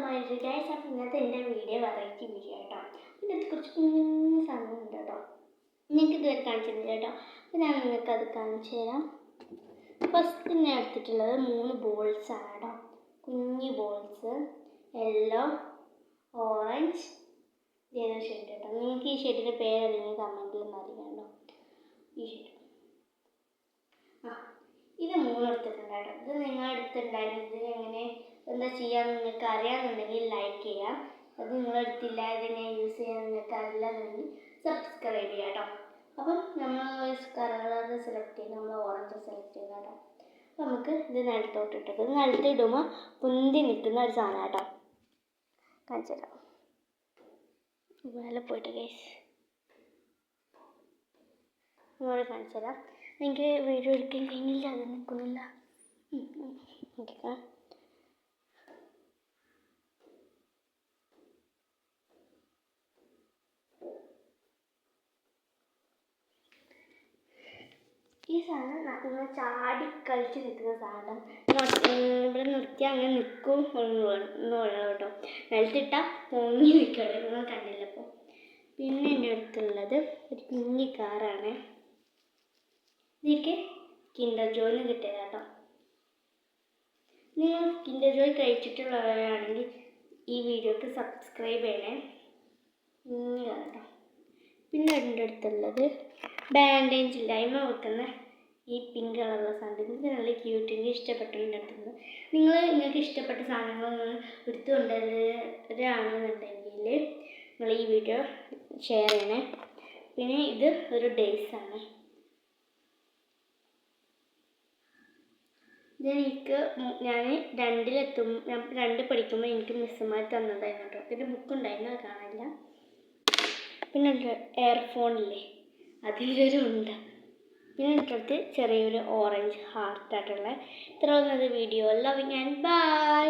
My guys, അപ്പോൾ ഇന്നത്തെ എൻ്റെ വീഡിയോ വെറൈറ്റി വീഡിയോ കേട്ടോ. ഇതിനകത്ത് കുറച്ച് കുഞ്ഞു സാധനങ്ങളുണ്ട് കേട്ടോ. നിങ്ങൾക്ക് ഇതുവരെ കാണിച്ചിരുന്നില്ല കേട്ടോ. അപ്പോൾ ഞാൻ നിങ്ങൾക്ക് അത് കാണിച്ചു തരാം. ഫസ്റ്റ് ഞാൻ എടുത്തിട്ടുള്ളത് 3 ബോൾസാണ് കേട്ടോ. കുഞ്ഞു ബോൾസ്, യെല്ലോ, ഓറഞ്ച്, ഇതേതോ ഷെയ്ഡ് കേട്ടോ. നിങ്ങൾക്ക് ഈ ഷെയ്ഡിൻ്റെ പേരറിയാമെങ്കിൽ കമൻറ്റിൽ നിന്ന് അറിയാം കേട്ടോ. ഈ ഷെയ്ഡ് ഇത് 3 എടുത്തിട്ടുണ്ട് കേട്ടോ. ഇത് നിങ്ങൾ എടുത്തിട്ടുണ്ടായിരുന്നു. ഇത് എങ്ങനെ എന്താ ചെയ്യാന്ന് നിങ്ങൾക്ക് അറിയാമെന്നുണ്ടെങ്കിൽ ലൈക്ക് ചെയ്യാം. അത് നിങ്ങളെടുത്തില്ല, ഇതെങ്ങനെ യൂസ് ചെയ്യാൻ നിങ്ങൾക്ക് അറിയില്ലെന്നുണ്ടെങ്കിൽ സബ്സ്ക്രൈബ് ചെയ്യാം കേട്ടോ. അപ്പം നമ്മൾ കളർ സെലക്ട് ചെയ്ത് നമ്മൾ ഓറഞ്ച് സെലക്ട് ചെയ്ത കേട്ടോ. അപ്പം നമുക്ക് ഇത് നിലത്തോട്ടിട്ടത്. ഇത് നിലത്തിടുമ്പോൾ പൊന്തി നിൽക്കുന്ന ഒരു സാധനം കേട്ടോ. കാണിച്ചു തരാം. മേലെ പോയിട്ട് ഗൈസ് നിങ്ങളോട് കാണിച്ചു തരാം. എനിക്ക് വീഡിയോ എടുക്കാൻ കഴിഞ്ഞില്ല, അത് നിൽക്കുന്നില്ല. ഓക്കെ, ഈ സാധനം നമ്മൾ ചാടി കളിച്ച് നിൽക്കുന്ന സാധനം. ഇവിടെ നിർത്തിയാൽ അങ്ങനെ നിൽക്കും എന്ന് പറയണം കേട്ടോ. നിലത്തിട്ടാൽ പൊങ്ങി നിൽക്കണം. നിങ്ങൾ കണ്ടില്ല. അപ്പോൾ പിന്നെ എൻ്റെ അടുത്തുള്ളത് ഒരു കുഞ്ഞി കാറാണ്. ഇതൊക്കെ കിൻഡർ ജോയിന് കിട്ടിയത് കേട്ടോ. നിങ്ങൾ കിൻഡർ ജോയ് കഴിച്ചിട്ടുള്ളവരാണെങ്കിൽ ഈ വീഡിയോക്ക് സബ്സ്ക്രൈബ് ചെയ്യണേ കേട്ടോ. പിന്നെ എൻ്റെ അടുത്തുള്ളത് ബാൻഡേജ് ഇല്ലായ്മ വെക്കുന്ന ഈ പിങ്ക് കളറുള്ള സാധനം. ഇത് നല്ല ക്യൂട്ട്, എനിക്ക് ഇഷ്ടപ്പെട്ടു. എൻ്റെ അടുത്തുള്ളത് നിങ്ങൾക്ക് ഇഷ്ടപ്പെട്ട സാധനങ്ങൾ നിങ്ങൾ എടുത്തുകൊണ്ടുവരാണെന്നുണ്ടെങ്കിൽ നിങ്ങൾ ഈ വീഡിയോ ഷെയർ ചെയ്യണേ. പിന്നെ ഇത് ഒരു ഡേയ്സാണ്. ഇതെനിക്ക് ഞാൻ 2 പഠിക്കുമ്പോൾ എനിക്ക് മിസ്സുമാർ തന്നതായിരുന്നു കേട്ടോ. ഇതിൻ്റെ ബുക്ക് ഉണ്ടായിരുന്നു, അത് കാണില്ല. പിന്നെ എയർഫോണില്ലേ, അതിലൊരു ഉണ്ട്. പിന്നെ അടുത്ത് ചെറിയൊരു ഓറഞ്ച് ഹാർട്ടായിട്ടുള്ള. ഇത്ര വന്നത് വീഡിയോ. Loving and by.